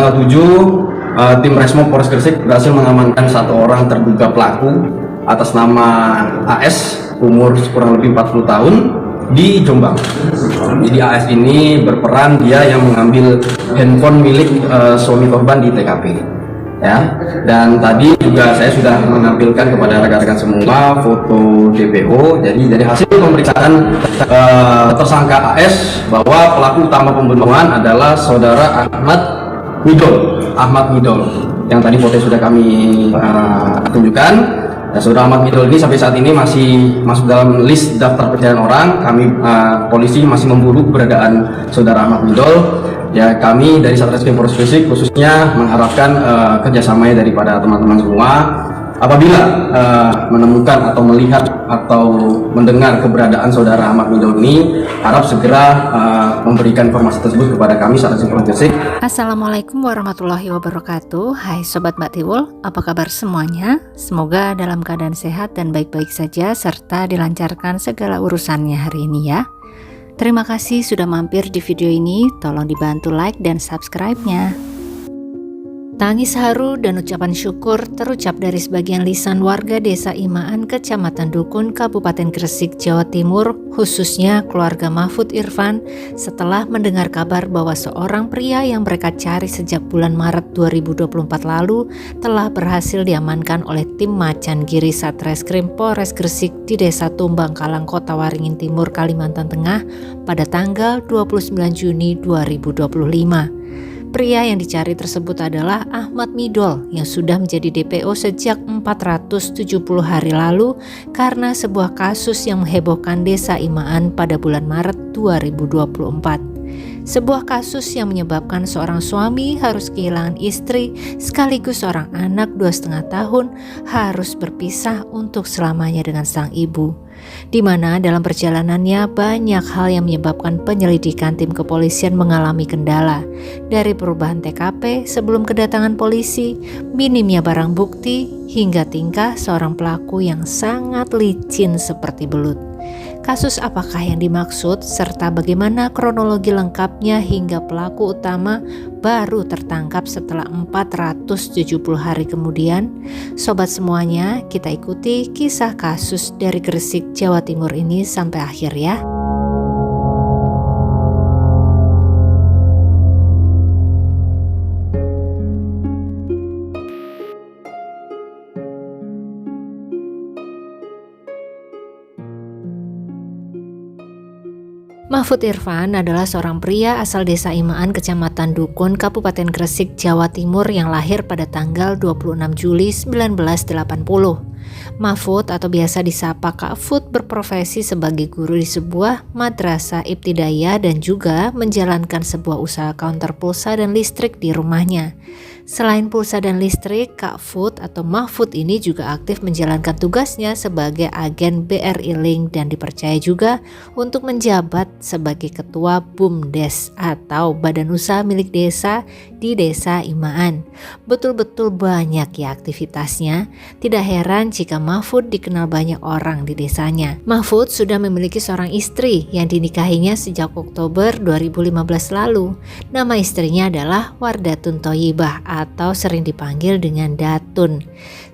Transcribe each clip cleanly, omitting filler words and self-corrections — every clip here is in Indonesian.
tanggal 7, tim Resmo Polres Gresik berhasil mengamankan satu orang terduga pelaku atas nama AS, umur kurang lebih 40 tahun, di Jombang. Jadi AS ini berperan dia yang mengambil handphone milik suami korban di TKP. Ya, dan tadi juga saya sudah menampilkan kepada rekan-rekan semua foto DPO. Jadi dari hasil pemeriksaan tersangka AS bahwa pelaku utama pembunuhan adalah saudara Ahmad Midol yang tadi foto sudah kami tunjukkan. Nah, saudara Ahmad Midol ini sampai saat ini masih masuk dalam list daftar pencarian orang. Kami polisi masih memburu keberadaan saudara Ahmad Midol. Ya, kami dari Satreskrim Polres Gresik khususnya mengharapkan kerjasamanya daripada teman-teman semua. Apabila menemukan atau melihat atau mendengar keberadaan saudara Ahmad Midol ini, harap segera memberikan informasi tersebut kepada kami Satreskrim Polres Gresik. Assalamualaikum warahmatullahi wabarakatuh. Hai Sobat Mbak Tiwul, apa kabar semuanya? Semoga dalam keadaan sehat dan baik-baik saja serta dilancarkan segala urusannya hari ini ya. Terima kasih sudah mampir di video ini, tolong dibantu like dan subscribe-nya. Tangis haru dan ucapan syukur terucap dari sebagian lisan warga Desa Imaan, Kecamatan Dukun, Kabupaten Gresik, Jawa Timur, khususnya keluarga Mahfud Irfan, setelah mendengar kabar bahwa seorang pria yang mereka cari sejak bulan Maret 2024 lalu telah berhasil diamankan oleh tim Macan Giri Satreskrim Polres Gresik di Desa Tumbang Kalang, Kota Waringin Timur, Kalimantan Tengah pada tanggal 29 Juni 2025. Pria yang dicari tersebut adalah Ahmad Midol yang sudah menjadi DPO sejak 470 hari lalu karena sebuah kasus yang menghebohkan Desa Imaan pada bulan Maret 2024. Sebuah kasus yang menyebabkan seorang suami harus kehilangan istri sekaligus seorang anak 2,5 tahun harus berpisah untuk selamanya dengan sang ibu. Di mana dalam perjalanannya banyak hal yang menyebabkan penyelidikan tim kepolisian mengalami kendala, dari perubahan TKP sebelum kedatangan polisi, minimnya barang bukti, hingga tingkah seorang pelaku yang sangat licin seperti belut. Kasus apakah yang dimaksud serta bagaimana kronologi lengkapnya hingga pelaku utama baru tertangkap setelah 470 hari kemudian? Sobat semuanya, kita ikuti kisah kasus dari Gresik, Jawa Timur ini sampai akhir ya. Mahfud Irfan adalah seorang pria asal Desa Imaan, Kecamatan Dukun, Kabupaten Gresik, Jawa Timur yang lahir pada tanggal 26 Juli 1980. Mahfud atau biasa disapa Kak Fud berprofesi sebagai guru di sebuah madrasah ibtidaiyah dan juga menjalankan sebuah usaha counter pulsa dan listrik di rumahnya. Selain pulsa dan listrik, Kak Fud atau Mahfud ini juga aktif menjalankan tugasnya sebagai agen BRI Link dan dipercaya juga untuk menjabat sebagai ketua BUMDes atau Badan Usaha Milik Desa di Desa Imaan. Betul-betul banyak ya aktivitasnya. Tidak heran jika Mahfud dikenal banyak orang di desanya. Mahfud sudah memiliki seorang istri yang dinikahinya sejak Oktober 2015 lalu. Nama istrinya adalah Wardatun Thoyibah atau sering dipanggil dengan Datun.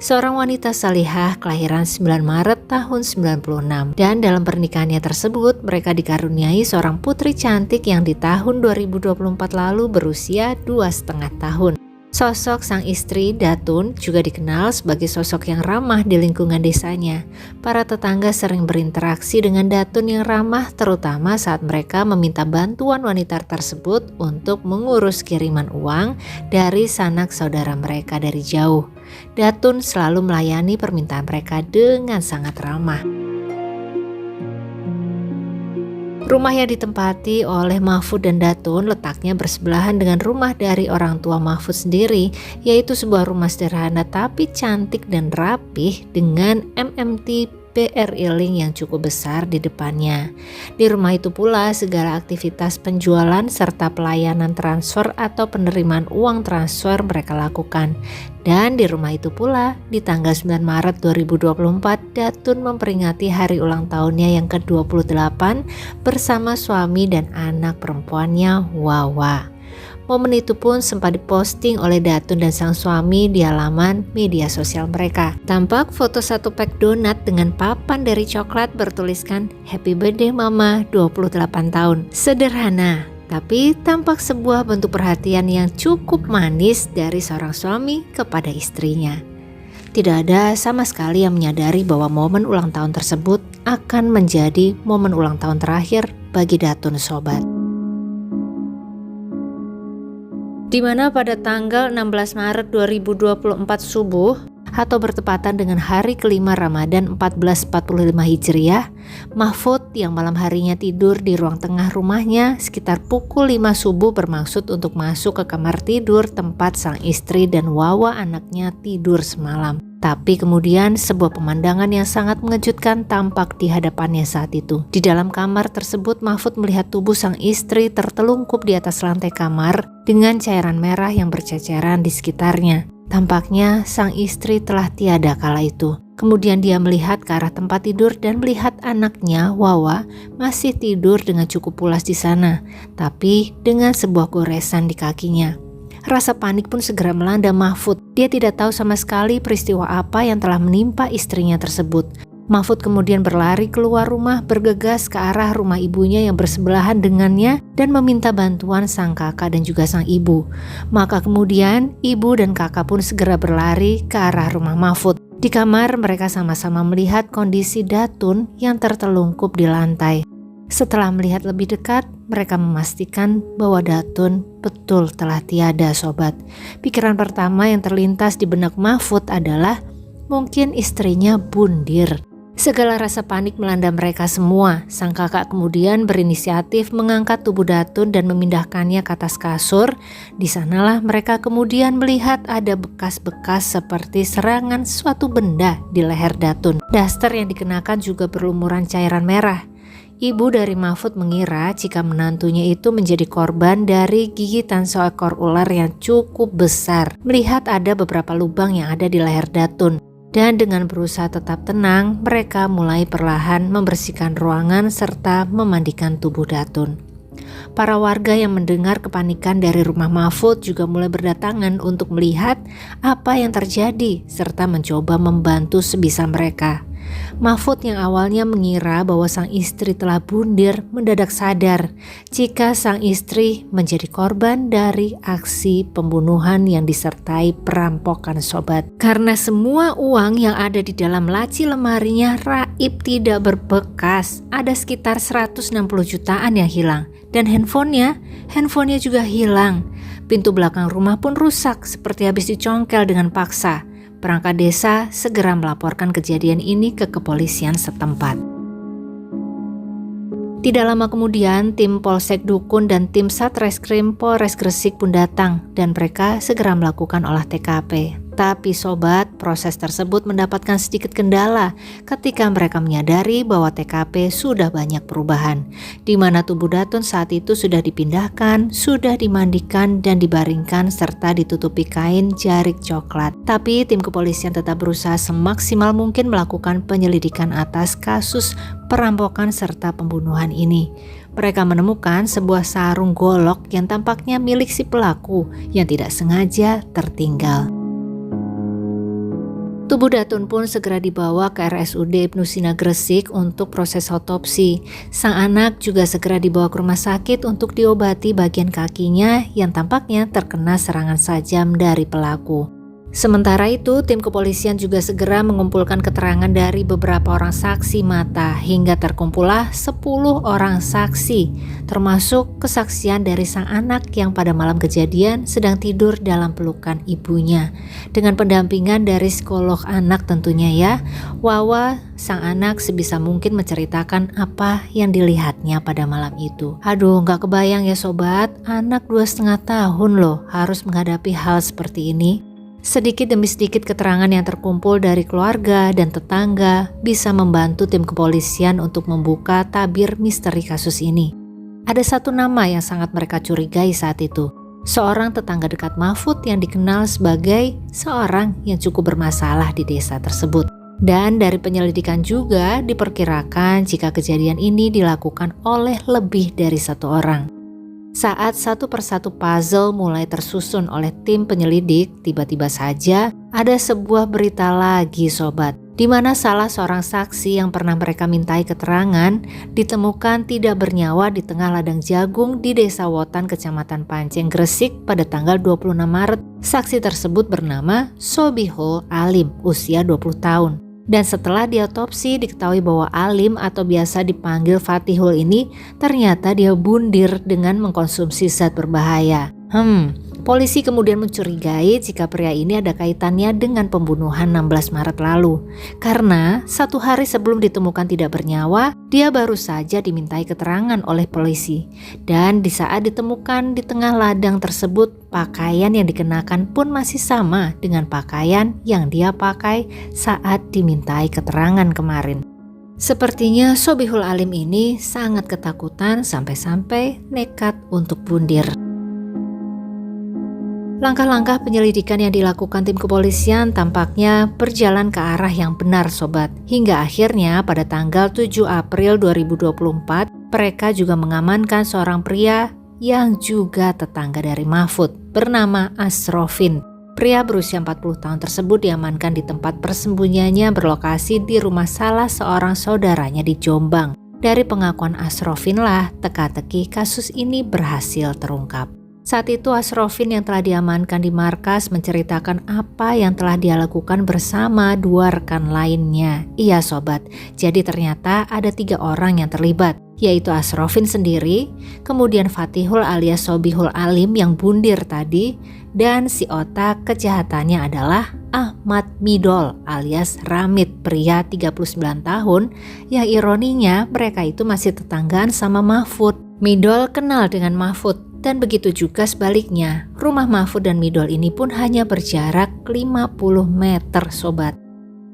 Seorang wanita salihah kelahiran 9 Maret tahun 96. Dan dalam pernikahannya tersebut mereka dikaruniai seorang putri cantik yang di tahun 2024 lalu berusia 2,5 tahun. Sosok sang istri, Datun, juga dikenal sebagai sosok yang ramah di lingkungan desanya. Para tetangga sering berinteraksi dengan Datun yang ramah, terutama saat mereka meminta bantuan wanita tersebut untuk mengurus kiriman uang dari sanak saudara mereka dari jauh. Datun selalu melayani permintaan mereka dengan sangat ramah. Rumah yang ditempati oleh Mahfud dan Datun letaknya bersebelahan dengan rumah dari orang tua Mahfud sendiri, yaitu sebuah rumah sederhana tapi cantik dan rapih dengan MMT BRI Link yang cukup besar di depannya. Di rumah itu pula segala aktivitas penjualan serta pelayanan transfer atau penerimaan uang transfer mereka lakukan. Dan di rumah itu pula di tanggal 9 Maret 2024 Datun memperingati hari ulang tahunnya yang ke-28 bersama suami dan anak perempuannya Wawa. Momen itu pun sempat diposting oleh Datun dan sang suami di halaman media sosial mereka. Tampak foto satu pack donat dengan papan dari coklat bertuliskan Happy Birthday Mama 28 tahun. Sederhana, tapi tampak sebuah bentuk perhatian yang cukup manis dari seorang suami kepada istrinya. Tidak ada sama sekali yang menyadari bahwa momen ulang tahun tersebut akan menjadi momen ulang tahun terakhir bagi Datun sobat. Di mana pada tanggal 16 Maret 2024 subuh atau bertepatan dengan hari kelima Ramadan 1445 Hijriah, Mahfud yang malam harinya tidur di ruang tengah rumahnya sekitar pukul 5 subuh bermaksud untuk masuk ke kamar tidur tempat sang istri dan Wawa anaknya tidur semalam. Tapi kemudian sebuah pemandangan yang sangat mengejutkan tampak di hadapannya saat itu. Di dalam kamar tersebut Mahfud melihat tubuh sang istri tertelungkup di atas lantai kamar dengan cairan merah yang berceceran di sekitarnya. Tampaknya sang istri telah tiada kala itu. Kemudian dia melihat ke arah tempat tidur dan melihat anaknya, Wawa, masih tidur dengan cukup pulas di sana, tapi dengan sebuah goresan di kakinya. Rasa panik pun segera melanda Mahfud. Dia tidak tahu sama sekali peristiwa apa yang telah menimpa istrinya tersebut. Mahfud kemudian berlari keluar rumah, bergegas ke arah rumah ibunya yang bersebelahan dengannya dan meminta bantuan sang kakak dan juga sang ibu. Maka kemudian ibu dan kakak pun segera berlari ke arah rumah Mahfud. Di kamar mereka sama-sama melihat kondisi Datun yang tertelungkup di lantai. Setelah melihat lebih dekat, mereka memastikan bahwa Datun betul telah tiada sobat. Pikiran pertama yang terlintas di benak Mahfud adalah mungkin istrinya bundir. Segala rasa panik melanda mereka semua. Sang kakak kemudian berinisiatif mengangkat tubuh Datun dan memindahkannya ke atas kasur. Di sanalah mereka kemudian melihat ada bekas-bekas seperti serangan suatu benda di leher Datun. Daster yang dikenakan juga berlumuran cairan merah. Ibu dari Mahfud mengira jika menantunya itu menjadi korban dari gigitan seekor ular yang cukup besar. Melihat ada beberapa lubang yang ada di leher Datun. Dan dengan berusaha tetap tenang, mereka mulai perlahan membersihkan ruangan serta memandikan tubuh Datun. Para warga yang mendengar kepanikan dari rumah Mahfud juga mulai berdatangan untuk melihat apa yang terjadi serta mencoba membantu sebisa mereka. Mahfud yang awalnya mengira bahwa sang istri telah bundir mendadak sadar jika sang istri menjadi korban dari aksi pembunuhan yang disertai perampokan sobat. Karena semua uang yang ada di dalam laci lemarinya raib tidak berbekas, ada sekitar 160 jutaan yang hilang. Dan handphonenya juga hilang. Pintu belakang rumah pun rusak seperti habis dicongkel dengan paksa. Perangkat desa segera melaporkan kejadian ini ke kepolisian setempat. Tidak lama kemudian, tim Polsek Dukun dan tim Satreskrim Polres Gresik pun datang dan mereka segera melakukan olah TKP. Tapi sobat, proses tersebut mendapatkan sedikit kendala ketika mereka menyadari bahwa TKP sudah banyak perubahan, di mana tubuh Datun saat itu sudah dipindahkan, sudah dimandikan dan dibaringkan serta ditutupi kain jarik coklat. Tapi tim kepolisian tetap berusaha semaksimal mungkin melakukan penyelidikan atas kasus perampokan serta pembunuhan ini. Mereka menemukan sebuah sarung golok yang tampaknya milik si pelaku yang tidak sengaja tertinggal. Tubuh Datun pun segera dibawa ke RSUD Ibnu Sina Gresik untuk proses otopsi. Sang anak juga segera dibawa ke rumah sakit untuk diobati bagian kakinya yang tampaknya terkena serangan sajam dari pelaku. Sementara itu, tim kepolisian juga segera mengumpulkan keterangan dari beberapa orang saksi mata hingga terkumpullah 10 orang saksi, termasuk kesaksian dari sang anak yang pada malam kejadian sedang tidur dalam pelukan ibunya. Dengan pendampingan dari psikolog anak tentunya ya, Wawa sang anak sebisa mungkin menceritakan apa yang dilihatnya pada malam itu. Aduh, gak kebayang ya sobat, anak 2,5 tahun loh harus menghadapi hal seperti ini. Sedikit demi sedikit keterangan yang terkumpul dari keluarga dan tetangga bisa membantu tim kepolisian untuk membuka tabir misteri kasus ini. Ada satu nama yang sangat mereka curigai saat itu. Seorang tetangga dekat Mahfud yang dikenal sebagai seorang yang cukup bermasalah di desa tersebut. Dan dari penyelidikan juga diperkirakan jika kejadian ini dilakukan oleh lebih dari satu orang. Saat satu persatu puzzle mulai tersusun oleh tim penyelidik, tiba-tiba saja ada sebuah berita lagi sobat, di mana salah seorang saksi yang pernah mereka mintai keterangan ditemukan tidak bernyawa di tengah ladang jagung di Desa Wotan, Kecamatan Panceng, Gresik pada tanggal 26 Maret. Saksi tersebut bernama Sobihul Alim, usia 20 tahun. Dan setelah diotopsi diketahui bahwa Alim atau biasa dipanggil Fatihul ini ternyata dia bundir dengan mengkonsumsi zat berbahaya. Polisi kemudian mencurigai jika pria ini ada kaitannya dengan pembunuhan 16 Maret lalu. Karena 1 hari sebelum ditemukan tidak bernyawa, dia baru saja dimintai keterangan oleh polisi. Dan di saat ditemukan di tengah ladang tersebut, pakaian yang dikenakan pun masih sama dengan pakaian yang dia pakai saat dimintai keterangan kemarin. Sepertinya Sobihul Alim ini sangat ketakutan sampai-sampai nekat untuk bundir. Langkah-langkah penyelidikan yang dilakukan tim kepolisian tampaknya berjalan ke arah yang benar sobat. Hingga akhirnya pada tanggal 7 April 2024 mereka juga mengamankan seorang pria yang juga tetangga dari Mahfud bernama Asrofin. Pria berusia 40 tahun tersebut diamankan di tempat persembunyiannya berlokasi di rumah salah seorang saudaranya di Jombang. Dari pengakuan Asrofin lah teka-teki kasus ini berhasil terungkap. Saat itu Asrofin yang telah diamankan di markas menceritakan apa yang telah dia lakukan bersama 2 rekan lainnya. Iya sobat, jadi ternyata ada 3 orang yang terlibat, yaitu Asrofin sendiri, kemudian Fatihul alias Sobihul Alim yang bundir tadi, dan si otak kejahatannya adalah Ahmad Midol alias Ramid, pria 39 tahun yang ironinya mereka itu masih tetanggaan sama Mahfud. Midol kenal dengan Mahfud. Dan begitu juga sebaliknya, rumah Mahfud dan Midol ini pun hanya berjarak 50 meter sobat.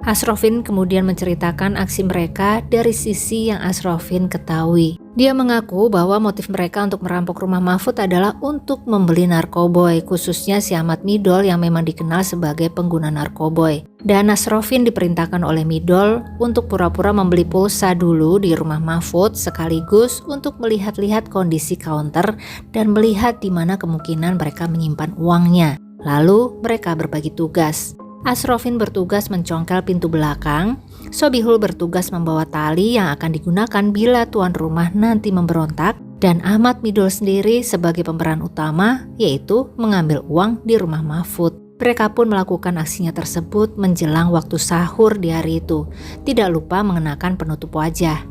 Asrofin kemudian menceritakan aksi mereka dari sisi yang Asrofin ketahui. Dia mengaku bahwa motif mereka untuk merampok rumah Mahfud adalah untuk membeli narkoboy, khususnya si Ahmad Midol yang memang dikenal sebagai pengguna narkoboy. Dan Asrofin diperintahkan oleh Midol untuk pura-pura membeli pulsa dulu di rumah Mahfud sekaligus untuk melihat-lihat kondisi counter dan melihat di mana kemungkinan mereka menyimpan uangnya. Lalu mereka berbagi tugas. Asrofin bertugas mencongkel pintu belakang, Sobihul bertugas membawa tali yang akan digunakan bila tuan rumah nanti memberontak, dan Ahmad Midol sendiri sebagai pemeran utama, yaitu mengambil uang di rumah Mahfud. Mereka pun melakukan aksinya tersebut menjelang waktu sahur di hari itu, tidak lupa mengenakan penutup wajah.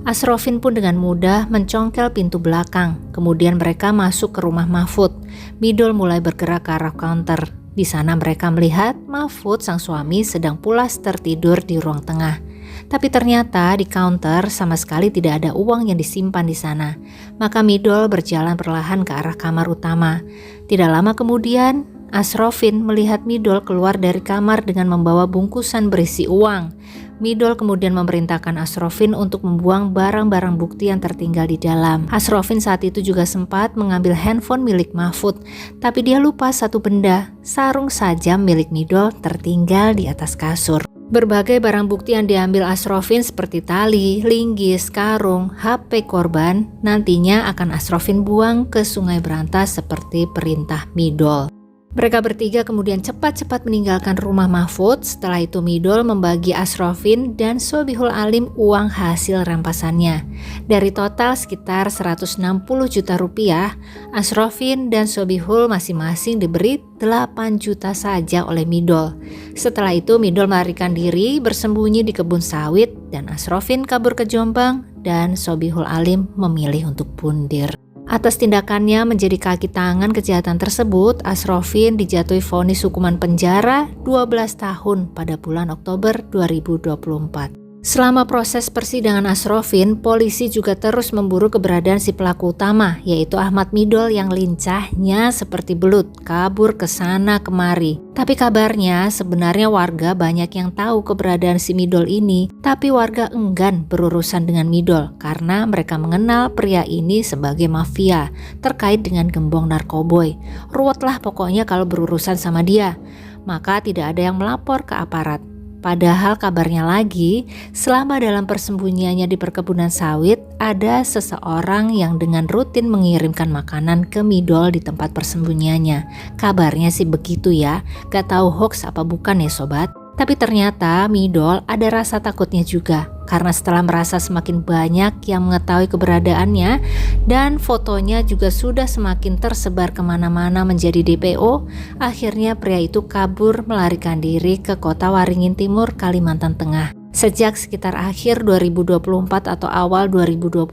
Asrofin pun dengan mudah mencongkel pintu belakang, kemudian mereka masuk ke rumah Mahfud. Midol mulai bergerak ke arah counter. Di sana mereka melihat Mahfud sang suami sedang pulas tertidur di ruang tengah. Tapi ternyata di counter sama sekali tidak ada uang yang disimpan di sana. Maka Midol berjalan perlahan ke arah kamar utama. Tidak lama kemudian, Asrofin melihat Midol keluar dari kamar dengan membawa bungkusan berisi uang. Midol kemudian memerintahkan Asrofin untuk membuang barang-barang bukti yang tertinggal di dalam. Asrofin saat itu juga sempat mengambil handphone milik Mahfud, tapi dia lupa satu benda, sarung sajam milik Midol tertinggal di atas kasur. Berbagai barang bukti yang diambil Asrofin seperti tali, linggis, karung, HP korban nantinya akan Asrofin buang ke Sungai Berantas seperti perintah Midol. Mereka bertiga kemudian cepat-cepat meninggalkan rumah Mahfud. Setelah itu Midol membagi Asrofin dan Sobihul Alim uang hasil rampasannya. Dari total sekitar 160 juta rupiah, Asrofin dan Sobihul masing-masing diberi 8 juta saja oleh Midol. Setelah itu Midol melarikan diri bersembunyi di kebun sawit dan Asrofin kabur ke Jombang dan Sobihul Alim memilih untuk bundir. Atas tindakannya menjadi kaki tangan kejahatan tersebut, Asrofin dijatuhi vonis hukuman penjara 12 tahun pada bulan Oktober 2024. Selama proses persidangan Asrofin, polisi juga terus memburu keberadaan si pelaku utama, yaitu Ahmad Midol yang lincahnya seperti belut, kabur ke sana kemari. Tapi kabarnya sebenarnya warga banyak yang tahu keberadaan si Midol ini, tapi warga enggan berurusan dengan Midol karena mereka mengenal pria ini sebagai mafia terkait dengan gembong narkoboy. Ruwet lah pokoknya kalau berurusan sama dia, maka tidak ada yang melapor ke aparat. Padahal kabarnya lagi, selama dalam persembunyiannya di perkebunan sawit, ada seseorang yang dengan rutin mengirimkan makanan ke Midol di tempat persembunyiannya. Kabarnya sih begitu ya, gak tahu hoax apa bukan ya sobat. Tapi ternyata Midol ada rasa takutnya juga, karena setelah merasa semakin banyak yang mengetahui keberadaannya dan fotonya juga sudah semakin tersebar kemana-mana menjadi DPO, akhirnya pria itu kabur melarikan diri ke kota Waringin Timur, Kalimantan Tengah. Sejak sekitar akhir 2024 atau awal 2025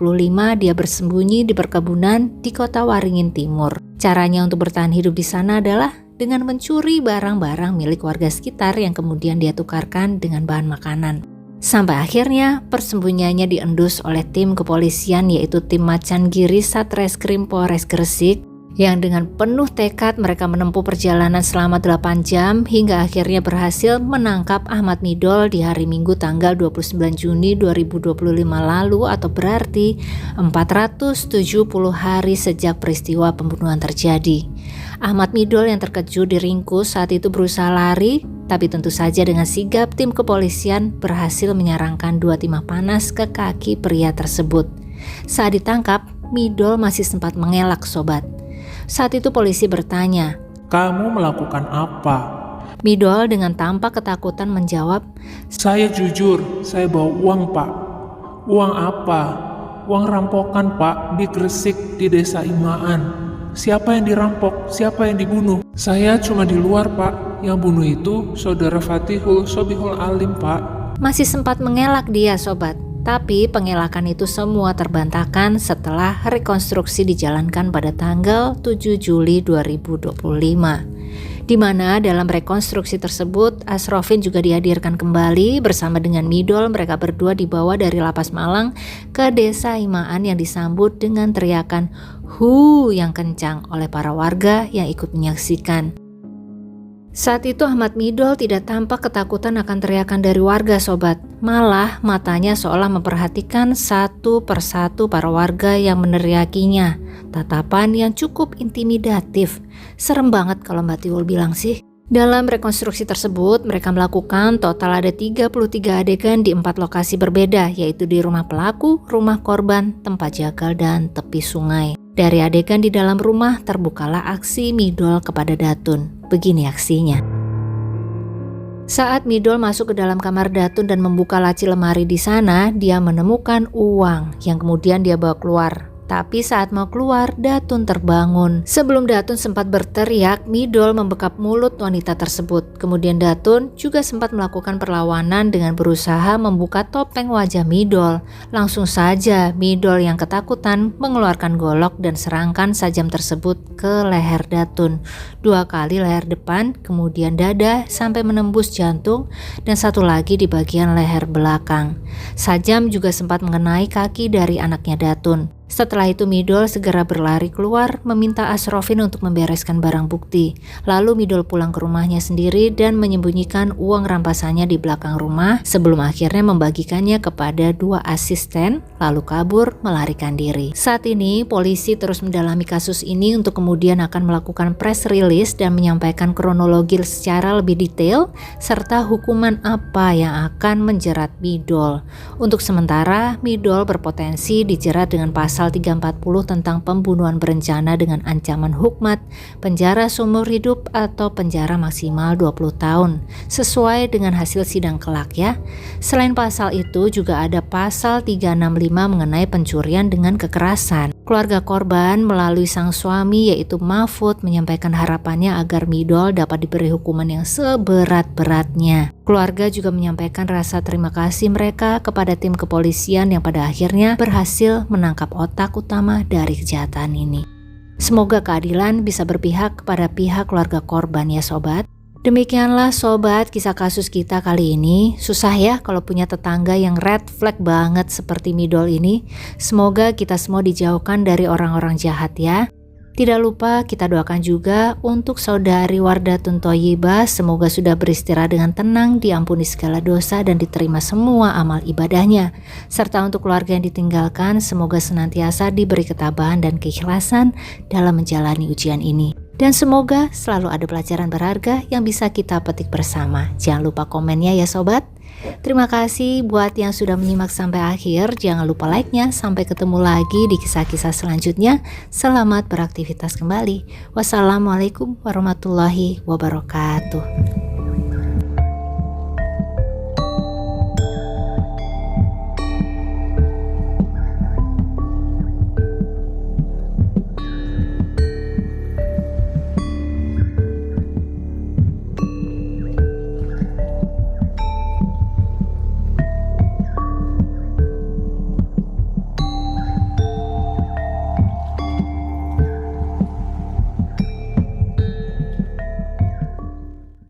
dia bersembunyi di perkebunan di kota Waringin Timur. Caranya untuk bertahan hidup di sana adalah dengan mencuri barang-barang milik warga sekitar yang kemudian dia tukarkan dengan bahan makanan. Sampai akhirnya persembunyiannya diendus oleh tim kepolisian yaitu tim Macan Giri Satreskrim Polres Gresik, yang dengan penuh tekad mereka menempuh perjalanan selama 8 jam hingga akhirnya berhasil menangkap Ahmad Midol di hari Minggu tanggal 29 Juni 2025 lalu, atau berarti 470 hari sejak peristiwa pembunuhan terjadi. Ahmad Midol yang terkejut diringkus saat itu berusaha lari, tapi tentu saja dengan sigap tim kepolisian berhasil menyarangkan 2 timah panas ke kaki pria tersebut. Saat ditangkap, Midol masih sempat mengelak sobat. Saat itu polisi bertanya, "Kamu melakukan apa?" Midol dengan tampak ketakutan menjawab, "Saya jujur, saya bawa uang pak." "Uang apa?" "Uang rampokan pak, di Gresik, di desa Imaan." "Siapa yang dirampok? Siapa yang dibunuh?" "Saya cuma di luar pak, yang bunuh itu saudara Fatihul Sobihul Alim pak." Masih sempat mengelak dia sobat. Tapi pengelakan itu semua terbantahkan setelah rekonstruksi dijalankan pada tanggal 7 Juli 2025. Di mana dalam rekonstruksi tersebut Asrofin juga dihadirkan kembali bersama dengan Midol. Mereka berdua dibawa dari Lapas Malang ke desa Imaan yang disambut dengan teriakan "hu" yang kencang oleh para warga yang ikut menyaksikan. Saat itu Ahmad Midol tidak tampak ketakutan akan teriakan dari warga sobat. Malah matanya seolah memperhatikan satu persatu para warga yang meneriakinya. Tatapan yang cukup intimidatif. Serem banget kalau Mbak Tiwul bilang sih. Dalam rekonstruksi tersebut mereka melakukan total ada 33 adegan di 4 lokasi berbeda, yaitu di rumah pelaku, rumah korban, tempat jagal, dan tepi sungai. Dari adegan di dalam rumah terbukalah aksi Midol kepada Datun. Begini aksinya. Saat Midol masuk ke dalam kamar Datun dan membuka laci lemari di sana, dia menemukan uang yang kemudian dia bawa keluar. Tapi saat mau keluar, Datun terbangun. Sebelum Datun sempat berteriak, Midol membekap mulut wanita tersebut. Kemudian Datun juga sempat melakukan perlawanan dengan berusaha membuka topeng wajah Midol. Langsung saja Midol yang ketakutan mengeluarkan golok dan serangkan sajam tersebut ke leher Datun. 2 kali leher depan, kemudian dada sampai menembus jantung, dan 1 lagi di bagian leher belakang. Sajam juga sempat mengenai kaki dari anaknya Datun. Setelah itu Midol segera berlari keluar meminta Asrofin untuk membereskan barang bukti. Lalu Midol pulang ke rumahnya sendiri dan menyembunyikan uang rampasannya di belakang rumah sebelum akhirnya membagikannya kepada 2 asisten lalu kabur melarikan diri. Saat ini polisi terus mendalami kasus ini untuk kemudian akan melakukan press release dan menyampaikan kronologi secara lebih detail serta hukuman apa yang akan menjerat Midol. Untuk sementara Midol berpotensi dijerat dengan pasal 340 tentang pembunuhan berencana dengan ancaman hukmat penjara seumur hidup atau penjara maksimal 20 tahun sesuai dengan hasil sidang kelak ya. Selain pasal itu juga ada pasal 365 mengenai pencurian dengan kekerasan. Keluarga korban melalui sang suami yaitu Mahfud menyampaikan harapannya agar Midol dapat diberi hukuman yang seberat-beratnya. Keluarga juga menyampaikan rasa terima kasih mereka kepada tim kepolisian yang pada akhirnya berhasil menangkap otak utama dari kejahatan ini. Semoga keadilan bisa berpihak kepada pihak keluarga korban ya sobat. Demikianlah sobat kisah kasus kita kali ini. Susah ya kalau punya tetangga yang red flag banget seperti Midol ini. Semoga kita semua dijauhkan dari orang-orang jahat ya. Tidak lupa kita doakan juga untuk saudari Wardatun Thoyibah, semoga sudah beristirahat dengan tenang, diampuni segala dosa dan diterima semua amal ibadahnya. Serta untuk keluarga yang ditinggalkan, semoga senantiasa diberi ketabahan dan keikhlasan dalam menjalani ujian ini. Dan semoga selalu ada pelajaran berharga yang bisa kita petik bersama. Jangan lupa komennya ya sobat. Terima kasih buat yang sudah menyimak sampai akhir. Jangan lupa like-nya. Sampai ketemu lagi di kisah-kisah selanjutnya. Selamat beraktivitas kembali. Wassalamualaikum warahmatullahi wabarakatuh.